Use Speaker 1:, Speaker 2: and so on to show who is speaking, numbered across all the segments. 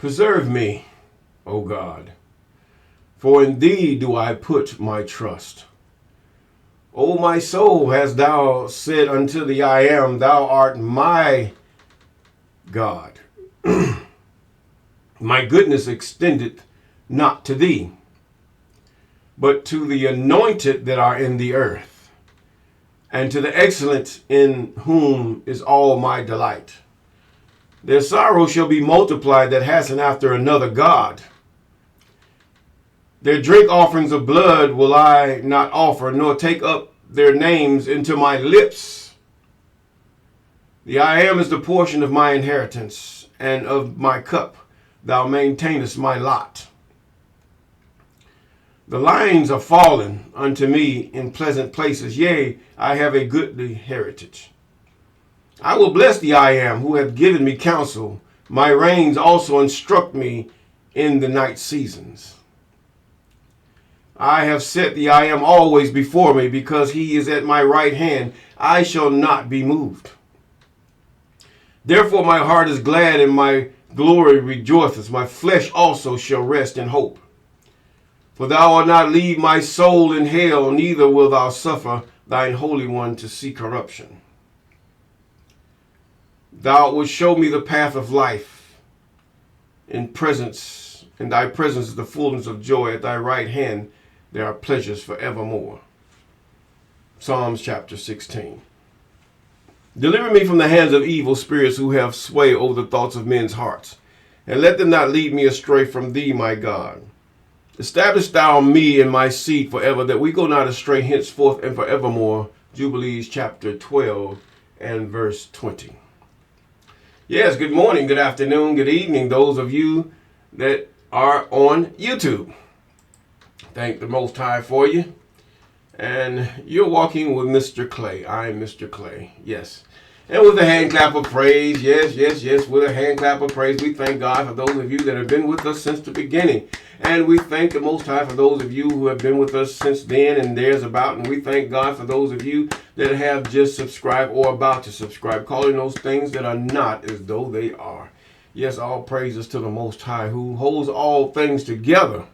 Speaker 1: Preserve me, O God, for in thee do I put my trust. O my soul, hast thou said unto the I am, thou art my God. My goodness extended not to thee, but to the anointed that are in the earth, and to the excellent in whom is all my delight. Their sorrow shall be multiplied that hasten after another God. Their drink offerings of blood will I not offer, nor take up their names into my lips. The I am is the portion of my inheritance, and of my cup thou maintainest my lot. The lines are fallen unto me in pleasant places. Yea, I have a goodly heritage. I will bless the I am who hath given me counsel. My reins also instruct me in the night seasons. I have set the I am always before me, because he is at my right hand. I shall not be moved. Therefore my heart is glad, and my glory rejoiceth. My flesh also shall rest in hope. For thou wilt not leave my soul in hell, neither wilt thou suffer thine Holy One to see corruption. Thou wilt show me the path of life. In thy presence is the fullness of joy. At thy right hand there are pleasures forevermore. Psalms chapter 16. Deliver me from the hands of evil spirits who have sway over the thoughts of men's hearts, and let them not lead me astray from thee, my God. Establish thou me in my seed forever, that we go not astray henceforth and forevermore. Jubilees chapter 12 and verse 20. Yes, good morning, good afternoon, good evening, those of you that are on YouTube. Thank the Most High for you. And you're walking with Mr. Clay. I'm Mr. Clay. Yes. And with a hand clap of praise. Yes. With a hand clap of praise. We thank God for those of you that have been with us since the beginning. And we thank the Most High for those of you who have been with us since then and there's about. And we thank God for those of you that have just subscribed or about to subscribe, calling those things that are not as though they are. Yes, all praises to the Most High, who holds all things together.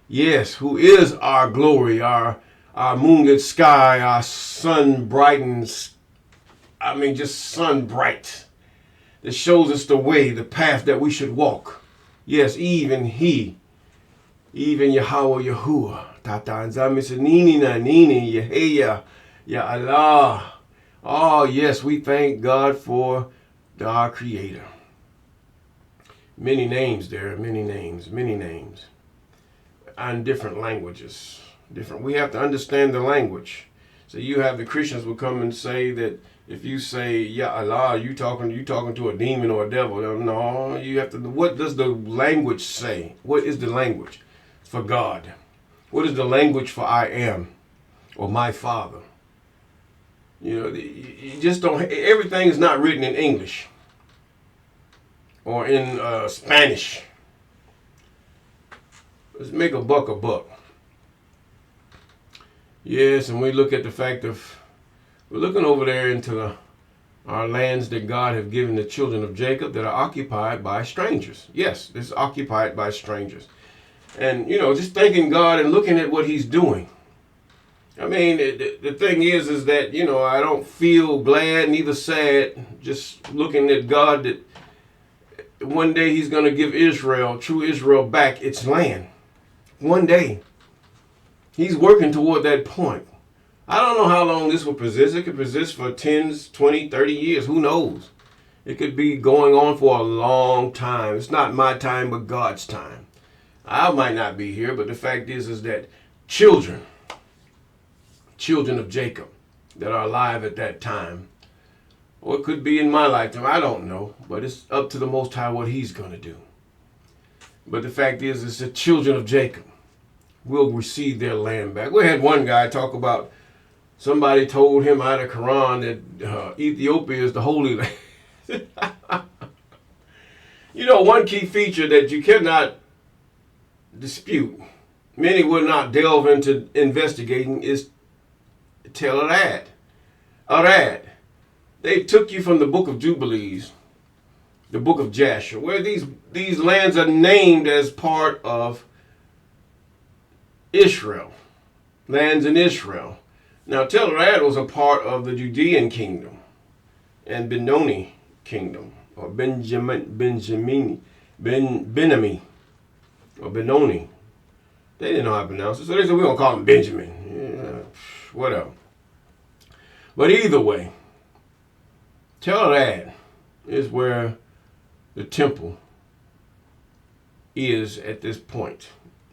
Speaker 1: Yes, who is our glory, our moonlit sky, our sun brightens, just sun bright, that shows us the way, the path that we should walk. Yes, even he, even Yahweh Yahuwah, Tata Nzamisa Nini Na Nini, Yeheya, Ya Allah. Oh, yes, we thank God for our Creator. Many names there, many names, and different languages. We have to understand the language. So you have the Christians will come and say that if you say Ya Allah, you talking to a demon or a devil. No, you have to. What does the language say? What is the language for God? What is the language for I am or my Father? You just don't. Everything is not written in English or in Spanish. Let's make a buck. Yes, and we look at the fact of, we're looking over there into our lands that God have given the children of Jacob that are occupied by strangers. Yes, it's occupied by strangers. And, just thanking God and looking at what he's doing. The thing is that, I don't feel glad, neither sad, just looking at God that one day he's going to give true Israel, back its land. One day. He's working toward that point. I don't know how long this will persist. It could persist for 10, 20, 30 years. Who knows? It could be going on for a long time. It's not my time, but God's time. I might not be here, but the fact is that children of Jacob that are alive at that time, or it could be in my lifetime, I don't know, but it's up to the Most High what he's going to do. But the fact is the children of Jacob will receive their land back. We had one guy talk about somebody told him out of Quran that Ethiopia is the Holy Land. One key feature that you cannot dispute, many will not delve into investigating, is Tel Arad. They took you from the book of Jubilees, the book of Jasher, where these lands are named as part of Israel, lands in Israel. Now, Tel-Rad was a part of the Judean kingdom and Benoni kingdom, or Benjamin, or Benoni. They didn't know how to pronounce it, so they said, we're going to call him Benjamin. Yeah, whatever. But either way, Tel-Rad is where the temple is at this point.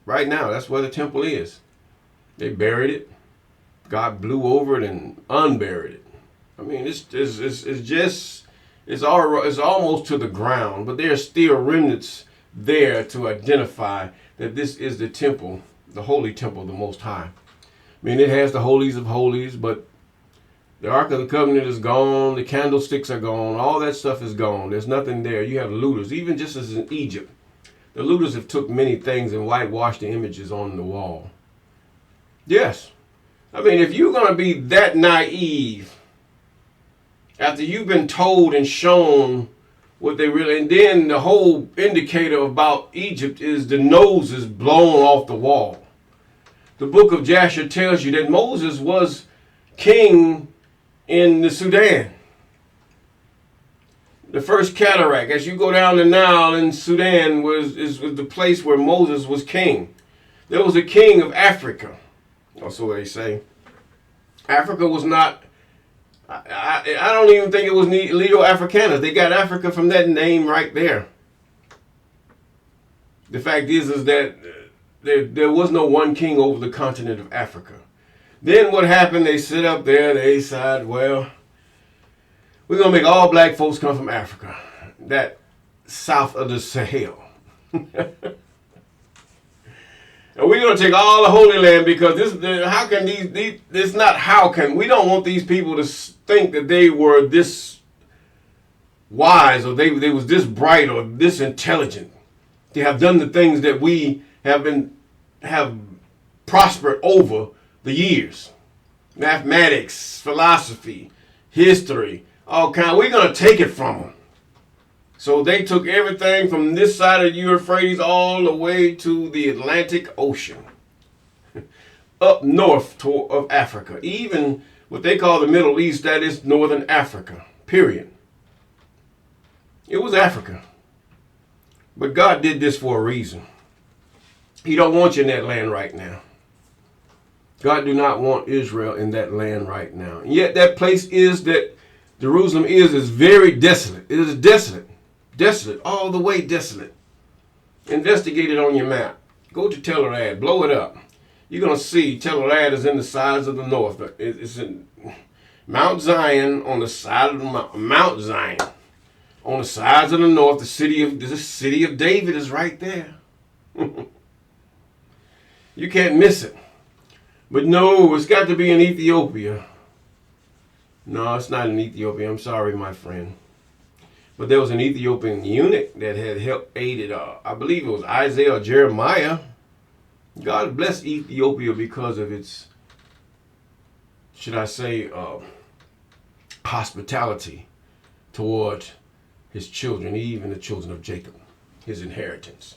Speaker 1: Right now, that's where the temple is. They buried it. God blew over it and unburied it. I mean, it's almost to the ground, but there are still remnants there to identify that this is the temple, the holy temple of the Most High. I mean, it has the holies of holies, but the Ark of the Covenant is gone. The candlesticks are gone. All that stuff is gone. There's nothing there. You have looters, even just as in Egypt. The looters have took many things and whitewashed the images on the wall. Yes. I mean, if you're going to be that naive, after you've been told and shown what they really, and then the whole indicator about Egypt is the nose is blown off the wall. The book of Jasher tells you that Moses was king in the Sudan. The first cataract, as you go down the Nile in Sudan, was the place where Moses was king. There was a king of Africa. Also, they say Africa was not. I don't even think it was Lido Africanus. They got Africa from that name right there. The fact is that there was no one king over the continent of Africa. Then what happened? They sit up there. They decide, well, we're gonna make all black folks come from Africa, that south of the Sahel. And we're going to take all the Holy Land because we don't want these people to think that they were this wise or they was this bright or this intelligent to have done the things that we have prospered over the years. Mathematics, philosophy, history, all kind. We're going to take it from them. So they took everything from this side of the Euphrates all the way to the Atlantic Ocean, up north of Africa. Even what they call the Middle East, that is Northern Africa, period. It was Africa. But God did this for a reason. He don't want you in that land right now. God do not want Israel in that land right now. And yet that place that Jerusalem is very desolate. It is desolate. Desolate, all the way desolate. Investigate it on your map. Go to Tel-Rad, blow it up. You're going to see Tel-Rad is in the sides of the north. It's in Mount Zion on the side of the Mount Zion. On the sides of the north, the city of David is right there. You can't miss it. But no, it's got to be in Ethiopia. No, it's not in Ethiopia. I'm sorry, my friend. But there was an Ethiopian eunuch that had aided, I believe it was Isaiah or Jeremiah. God bless Ethiopia because of its, should I say, hospitality toward his children, even the children of Jacob, his inheritance.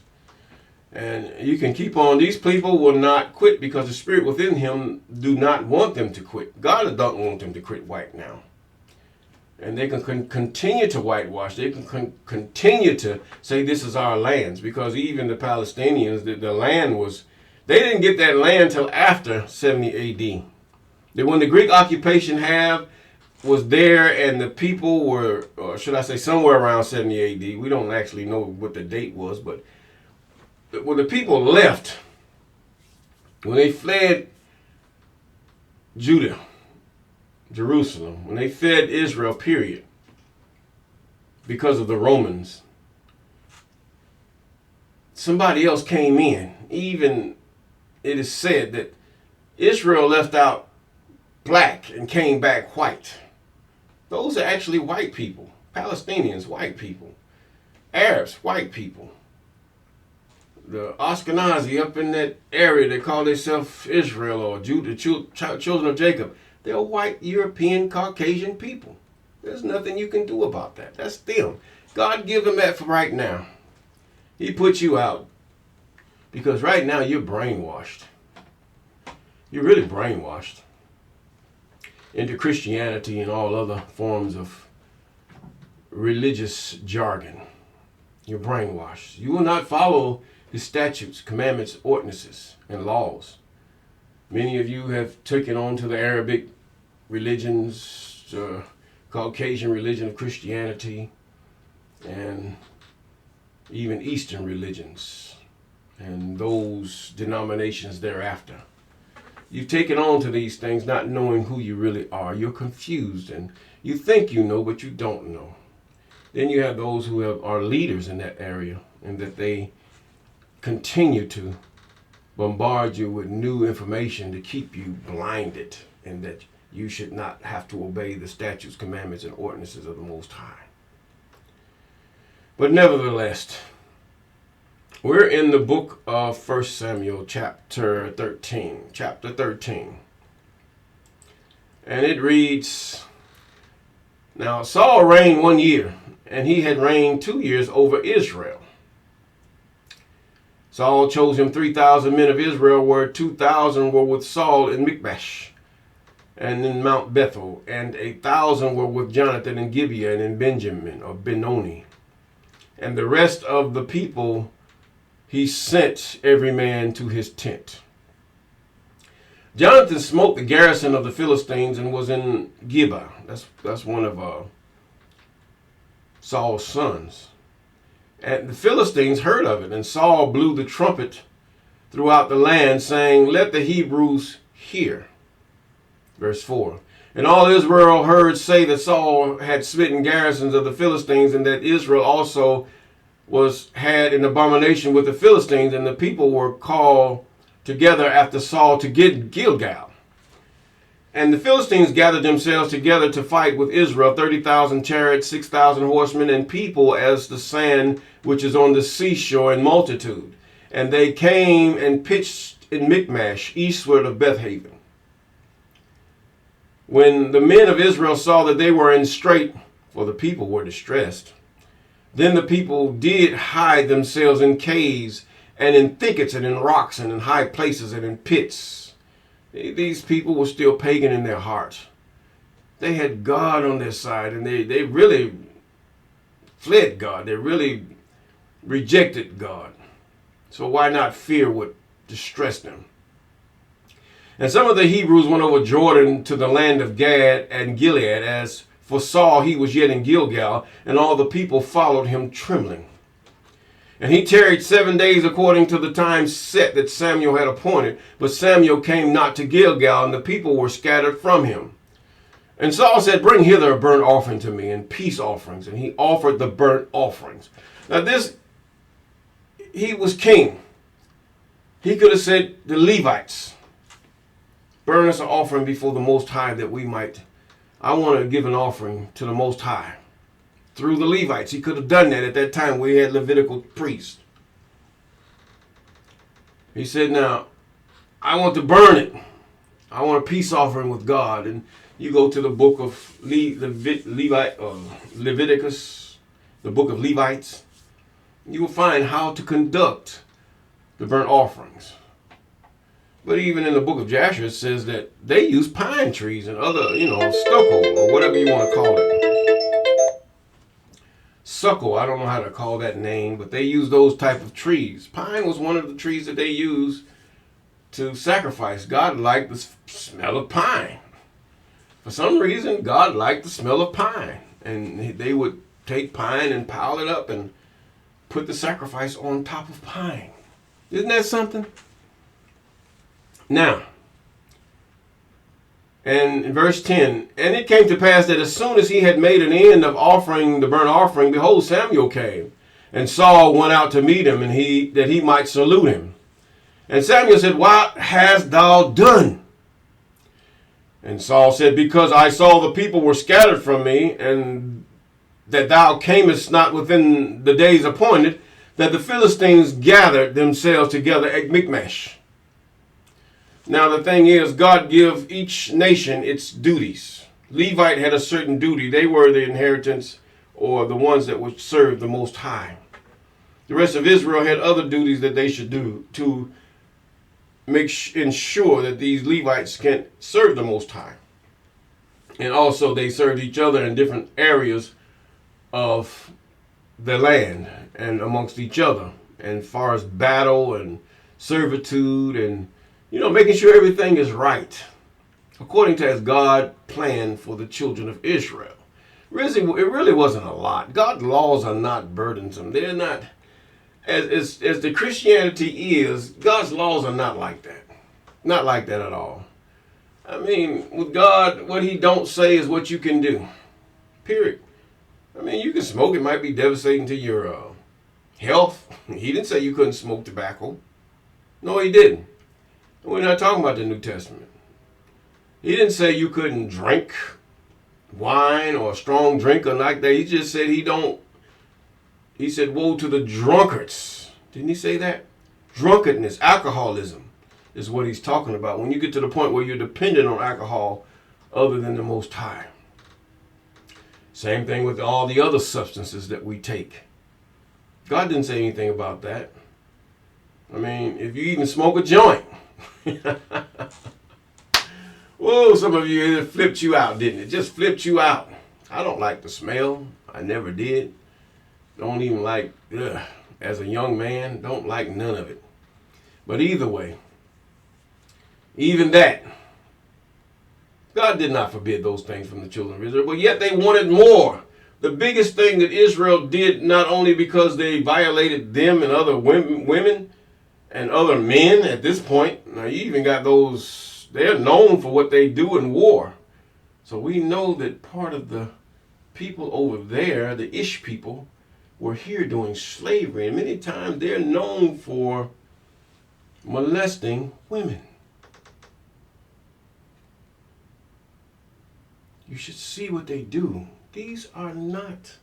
Speaker 1: And you can keep on. These people will not quit because the spirit within him do not want them to quit. God don't want them to quit right now. And they can continue to whitewash. They can continue to say this is our lands, because even the Palestinians, the land was, they didn't get that land till after 70 AD. That when the Greek occupation was there and the people were, or should I say somewhere around 70 AD, we don't actually know what the date was, but when the people left, when they fled Judah, Jerusalem, when they fled Israel, period, because of the Romans, somebody else came in. Even it is said that Israel left out black and came back white. Those are actually white people. Palestinians, white people. Arabs, white people. The Ashkenazi up in that area, they call themselves Israel or Judah, children of Jacob. They're white, European, Caucasian people. There's nothing you can do about that. That's them. God give them that for right now. He put you out because right now you're brainwashed. You're really brainwashed into Christianity and all other forms of religious jargon. You're brainwashed. You will not follow His statutes, commandments, ordinances, and laws. Many of you have taken on to the Arabic religions, Caucasian religion of Christianity, and even Eastern religions, and those denominations thereafter. You've taken on to these things not knowing who you really are. You're confused, and you think you know, but you don't know. Then you have those who are leaders in that area, and that they continue to bombard you with new information to keep you blinded, and that you should not have to obey the statutes, commandments, and ordinances of the Most High. But nevertheless, we're in the book of 1 Samuel chapter 13. And it reads, Now Saul reigned 1 year, and he had reigned 2 years over Israel. Saul chose him 3,000 men of Israel, where 2,000 were with Saul in Michmash and in Mount Bethel, and 1,000 were with Jonathan in Gibeah and in Benjamin, or Benoni. And the rest of the people he sent every man to his tent. Jonathan smote the garrison of the Philistines and was in Gibeah. That's one of Saul's sons. And the Philistines heard of it, and Saul blew the trumpet throughout the land, saying, Let the Hebrews hear. Verse 4. And all Israel heard say that Saul had smitten garrisons of the Philistines, and that Israel also had an abomination with the Philistines, and the people were called together after Saul to Gilgal. And the Philistines gathered themselves together to fight with Israel, 30,000 chariots, 6,000 horsemen, and people as the sand which is on the seashore in multitude. And they came and pitched in Michmash, eastward of Bethaven. When the men of Israel saw that they were in strait, for the people were distressed, then the people did hide themselves in caves and in thickets and in rocks and in high places and in pits. These people were still pagan in their hearts. They had God on their side, and they really fled God. They really rejected God. So why not fear what distressed them? And some of the Hebrews went over Jordan to the land of Gad and Gilead. As for Saul, he was yet in Gilgal, and all the people followed him trembling. And he tarried 7 days according to the time set that Samuel had appointed. But Samuel came not to Gilgal, and the people were scattered from him. And Saul said, Bring hither a burnt offering to me, and peace offerings. And he offered the burnt offerings. Now he was king. He could have said, the Levites, burn us an offering before the Most High, that I want to give an offering to the Most High. Through the Levites. He could have done that at that time. We had Levitical priests. He said, now, I want to burn it. I want a peace offering with God. And you go to the book of Leviticus, the book of Levites, you will find how to conduct the burnt offerings. But even in the book of Jasher, it says that they use pine trees and other, stucco or whatever you want to call it. Suckle, I don't know how to call that name, but they use those type of trees. Pine was one of the trees that they used to sacrifice. God liked the smell of pine. For some reason, God liked the smell of pine. And they would take pine and pile it up and put the sacrifice on top of pine. Isn't that something? Now, and in verse 10, and it came to pass that as soon as he had made an end of offering the burnt offering, behold, Samuel came. And Saul went out to meet him, and that he might salute him. And Samuel said, What hast thou done? And Saul said, Because I saw the people were scattered from me, and that thou camest not within the days appointed, that the Philistines gathered themselves together at Michmash. Now the thing is, God give each nation its duties. Levite had a certain duty. They were the inheritance or the ones that would serve the Most High. The rest of Israel had other duties that they should do to ensure that these Levites can serve the Most High. And also they served each other in different areas of the land and amongst each other, and as far as battle and servitude and, making sure everything is right according to as God planned for the children of Israel. It really wasn't a lot. God's laws are not burdensome. They're not, as the Christianity is, God's laws are not like that. Not like that at all. I mean, with God, what he don't say is what you can do. Period. I mean, you can smoke. It might be devastating to your health. He didn't say you couldn't smoke tobacco. No, he didn't. We're not talking about the New Testament. He didn't say you couldn't drink wine or a strong drink or like that. He just said he said, woe to the drunkards. Didn't he say that? Drunkenness, alcoholism is what he's talking about. When you get to the point where you're dependent on alcohol other than the Most High. Same thing with all the other substances that we take. God didn't say anything about that. I mean, if you even smoke a joint. Whoa, some of you, it flipped you out, didn't it? Just flipped you out. I don't like the smell. I never did. Don't even like, as a young man, don't like none of it. But either way, even that, God did not forbid those things from the children of Israel, but yet they wanted more. The biggest thing that Israel did, not only because they violated them and other women and other men at this point, now you even got those, they're known for what they do in war. So we know that part of the people over there, the Ish people, were here doing slavery. And many times they're known for molesting women. You should see what they do. These are not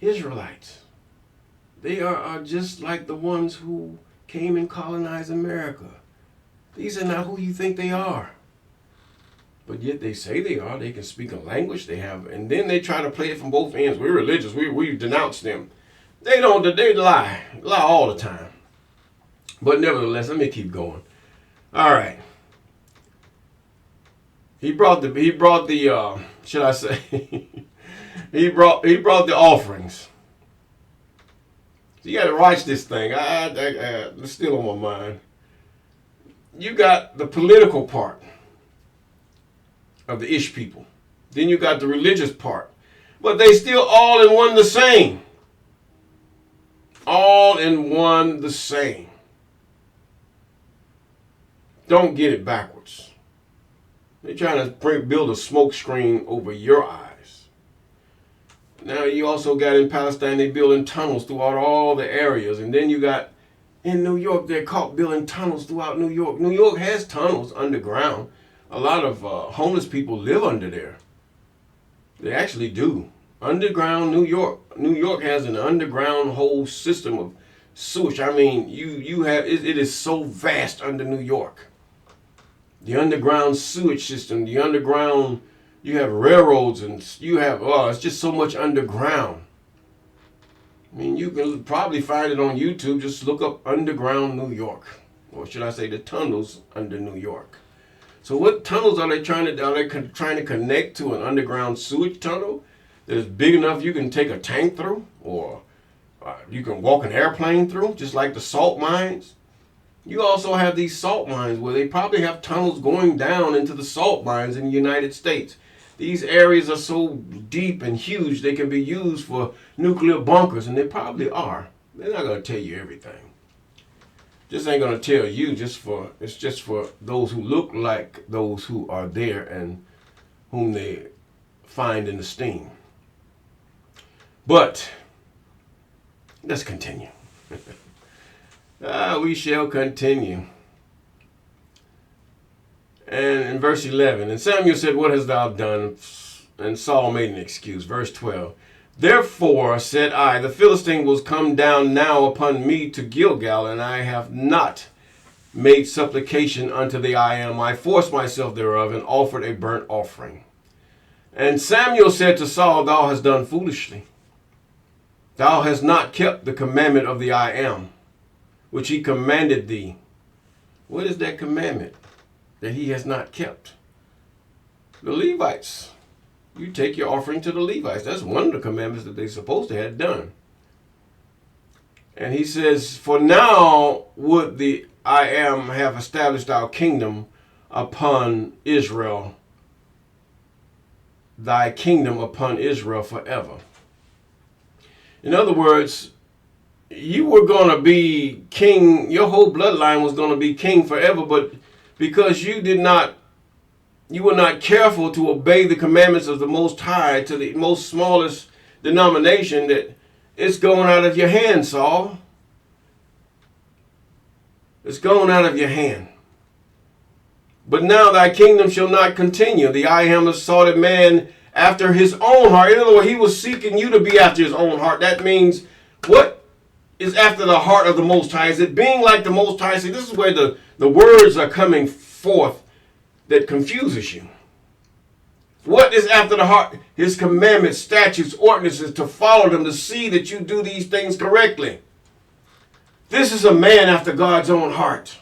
Speaker 1: Israelites. They are just like the ones who came and colonized America. These are not who you think they are. But yet they say they are. They can speak a language they have. And then they try to play it from both ends. We're religious. We denounce them. They don't. They lie. Lie all the time. But nevertheless, let me keep going. All right. He brought the should I say he brought the offerings. So you got to watch this thing. It's still on my mind. You got the political part of the Ish people. Then you got the religious part. But they still all in one the same. All in one the same. Don't get it backwards. They're trying to build a smoke screen over your eyes. Now you also got in Palestine, they're building tunnels throughout all the areas. And then you got in New York, they're caught building tunnels throughout New York. New York has tunnels underground. A lot of homeless people live under there. They actually do. Underground New York. New York has an underground whole system of sewage. I mean, you have it is so vast under New York. The underground sewage system, the underground, you have railroads and you have, it's just so much underground. I mean, you can probably find it on YouTube. Just look up underground New York. Or should I say the tunnels under New York. So what tunnels are they trying to do? Are they trying to connect to an underground sewage tunnel that is big enough you can take a tank through? Or you can walk an airplane through, just like the salt mines? You also have these salt mines where they probably have tunnels going down into the salt mines in the United States. These areas are so deep and huge they can be used for nuclear bunkers, and they probably are. They're not going to tell you everything. Just ain't going to tell you. It's just for those who look like those who are there and whom they find in esteem. But let's continue. We shall continue. And in verse 11, and Samuel said, what hast thou done? And Saul made an excuse. Verse 12, therefore said I, the Philistine will come down now upon me to Gilgal, and I have not made supplication unto the I forced myself thereof, and offered a burnt offering. And Samuel said to Saul, thou hast done foolishly. Thou hast not kept the commandment of the I am, which he commanded thee. What is that commandment that he has not kept? The Levites. You take your offering to the Levites. That's one of the commandments that they're supposed to have done. And he says, for now would the I am have established our kingdom upon Israel, thy kingdom upon Israel forever. In other words, you were going to be king, your whole bloodline was going to be king forever, but because you were not careful to obey the commandments of the Most High to the most smallest denomination, that it's going out of your hand, Saul. It's going out of your hand. But now thy kingdom shall not continue. The I am has sought a man after his own heart. In other words, he was seeking you to be after his own heart. That means, what is after the heart of the Most High? Is it being like the Most High? See, this is where the words are coming forth that confuses you. What is after the heart? His commandments, statutes, ordinances, to follow them, to see that you do these things correctly. This is a man after God's own heart.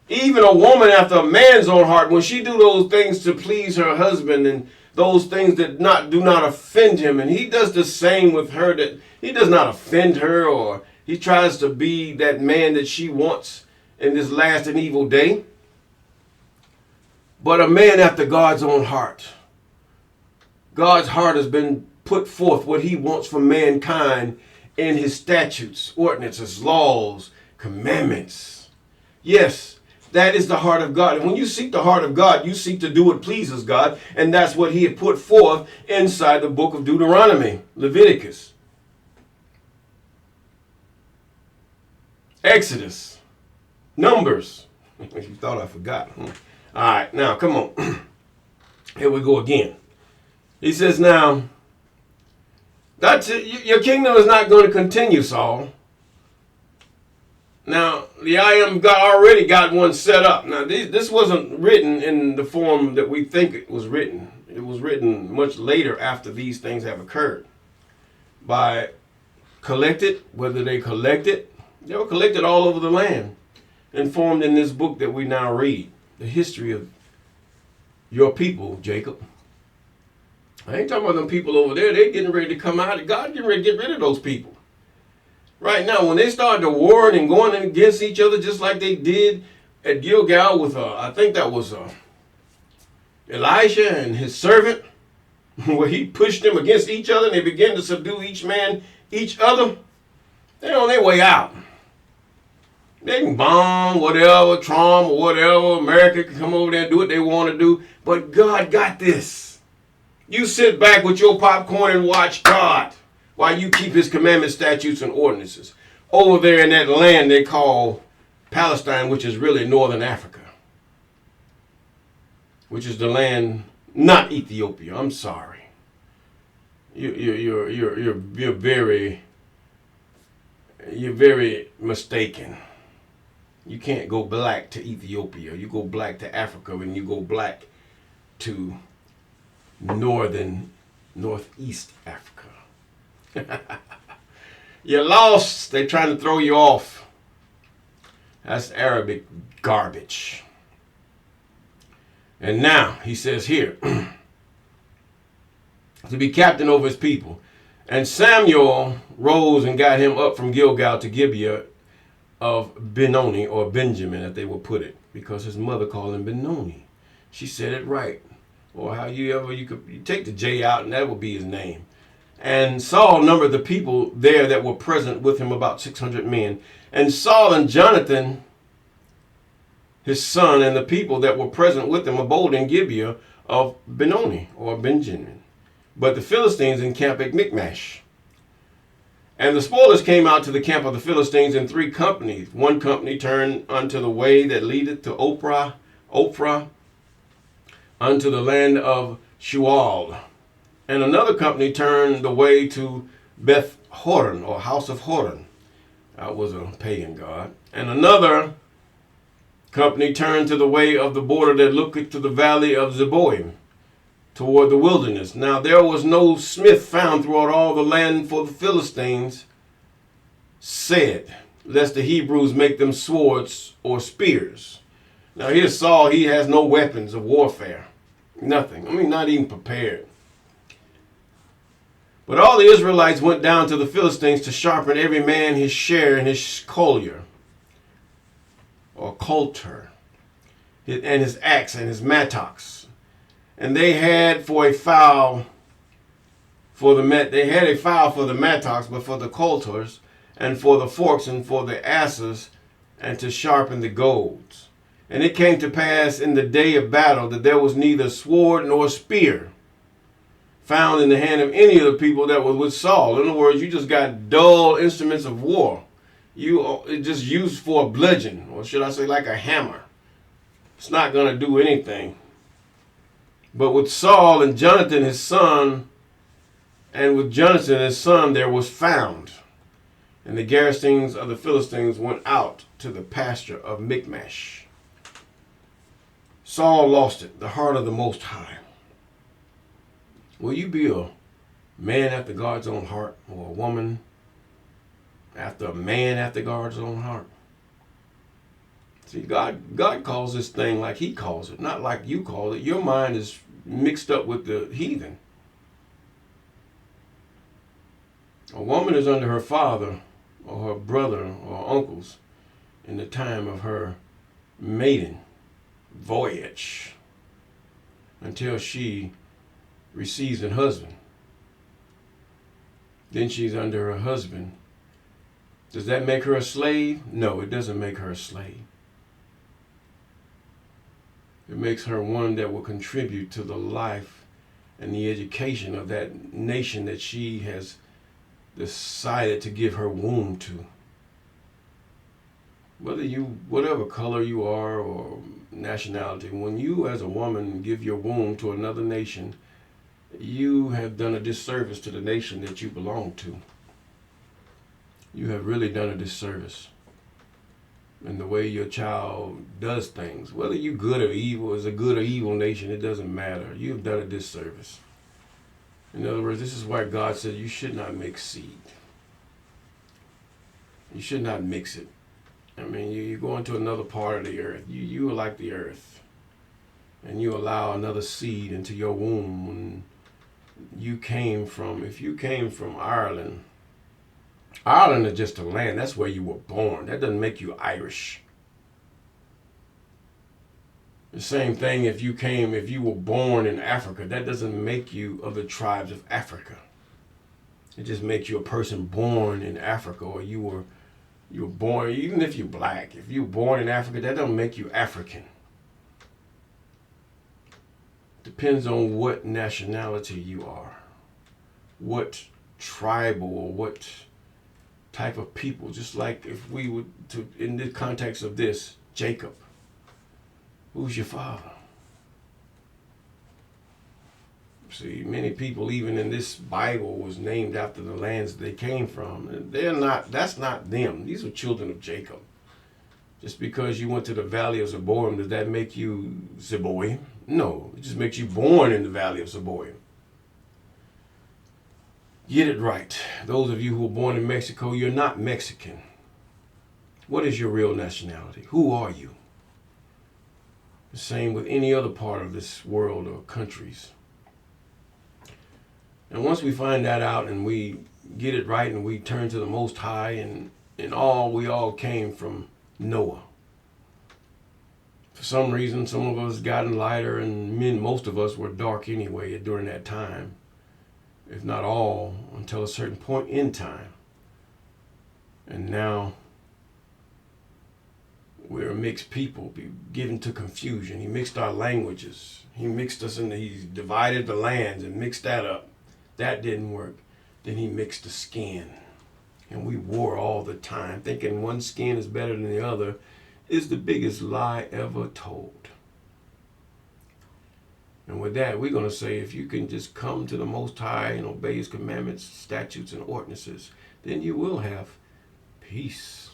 Speaker 1: Even a woman after a man's own heart, when she do those things to please her husband and those things that do not offend him, and he does the same with her, that he does not offend her, or he tries to be that man that she wants in this last and evil day. But a man after God's own heart. God's heart has been put forth what he wants from mankind in his statutes, ordinances, laws, commandments. Yes, that is the heart of God. And when you seek the heart of God, you seek to do what pleases God. And that's what he had put forth inside the book of Deuteronomy, Leviticus, Exodus, Numbers. You thought I forgot. All right, now come on. Here we go again. He says, now, that's it. Your kingdom is not going to continue, Saul. Now, the I am God already got one set up. Now, this wasn't written in the form that we think it was written. It was written much later after these things have occurred. By collected, whether they were collected all over the land and formed in this book that we now read. The history of your people, Jacob. I ain't talking about them people over there. They're getting ready to come out. God getting ready to get rid of those people. Right now, when they started to warring and going against each other, just like they did at Gilgal with, I think that was Elijah and his servant, where he pushed them against each other and they began to subdue each man, each other, they're on their way out. They can bomb whatever, Trump or whatever. America can come over there and do what they want to do. But God got this. You sit back with your popcorn and watch God while you keep his commandments, statutes, and ordinances over there in that land they call Palestine, which is really northern Africa, which is the land, not Ethiopia. I'm sorry. You're very mistaken. You can't go black to Ethiopia. You go black to Africa, and you go black to northeast Africa. You're lost. They're trying to throw you off. That's Arabic garbage. And now, he says here, to be captain over his people. And Samuel rose and got him up from Gilgal to Gibeah of Benoni, or Benjamin, as they will put it, because his mother called him Benoni. She said it right. Or how you take the J out, and that would be his name. And Saul numbered the people there that were present with him, about 600 men. And Saul and Jonathan, his son, and the people that were present with him abode in Gibeah of Benoni, or Benjamin. But the Philistines encamped at Michmash. And the spoilers came out to the camp of the Philistines in 3 companies. One company turned unto the way that leadeth to Ophrah, unto the land of Shual. And another company turned the way to Beth Horon, or house of Horon. That was a pagan god. And another company turned to the way of the border that looketh to the valley of Zeboim, toward the wilderness. Now there was no smith found throughout all the land, for the Philistines said, lest the Hebrews make them swords or spears. Now here's Saul. He has no weapons of warfare. Nothing. I mean, not even prepared. But all the Israelites went down to the Philistines to sharpen every man his share in his collier, or coulter, and his axe and his mattocks. And they had for a file for the mattocks, but for the coulters, and for the forks, and for the asses, and to sharpen the goads. And it came to pass in the day of battle that there was neither sword nor spear found in the hand of any of the people that was with Saul. In other words, you just got dull instruments of war. It just used for a bludgeon, or should I say like a hammer. It's not going to do anything. But with Saul and Jonathan his son, there was found. And the garrisons of the Philistines went out to the pasture of Michmash. Saul lost it, the heart of the Most High. Will you be a man after God's own heart, or a woman after a man after God's own heart? See, God calls this thing like he calls it, not like you call it. Your mind is mixed up with the heathen. A woman is under her father or her brother or uncles in the time of her maiden voyage until she receives a husband. Then she's under her husband. Does that make her a slave? No, it doesn't make her a slave. It makes her one that will contribute to the life and the education of that nation that she has decided to give her womb to. Whatever color you are or nationality, when you as a woman give your womb to another nation, you have done a disservice to the nation that you belong to. You have really done a disservice in the way your child does things. Whether you good or evil, is a good or evil nation, it doesn't matter. You have done a disservice. In other words, this is why God said you should not mix seed. You should not mix it. I mean, you go into another part of the earth. You are like the earth. And you allow another seed into your womb. When if you came from Ireland, Ireland is just a land. That's where you were born. That doesn't make you Irish. The same thing if you were born in Africa, that doesn't make you of the tribes of Africa. It just makes you a person born in Africa, or you were born, even if you're black, if you were born in Africa, that doesn't make you African. Depends on what nationality you are, what tribal or what type of people. Just like if we would, in the context of this, Jacob. Who's your father? See, many people, even in this Bible, was named after the lands they came from. That's not them. These are children of Jacob. Just because you went to the valley of Zeboim, does that make you Zeboim? No, it just makes you born in the valley of Zeboim. Get it right. Those of you who were born in Mexico, you're not Mexican. What is your real nationality? Who are you? The same with any other part of this world or countries. And once we find that out and we get it right and we turn to the Most High, and we all came from Noah. For some reason, some of us gotten lighter, and most of us were dark anyway during that time. If not all, until a certain point in time. And now we're a mixed people, given to confusion. He mixed our languages. He mixed us he divided the lands and mixed that up. That didn't work. Then he mixed the skin. And we war all the time, thinking one skin is better than the other is the biggest lie ever told. And with that, we're going to say, if you can just come to the Most High and obey His commandments, statutes, and ordinances, then you will have peace.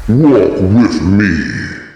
Speaker 2: Walk with me.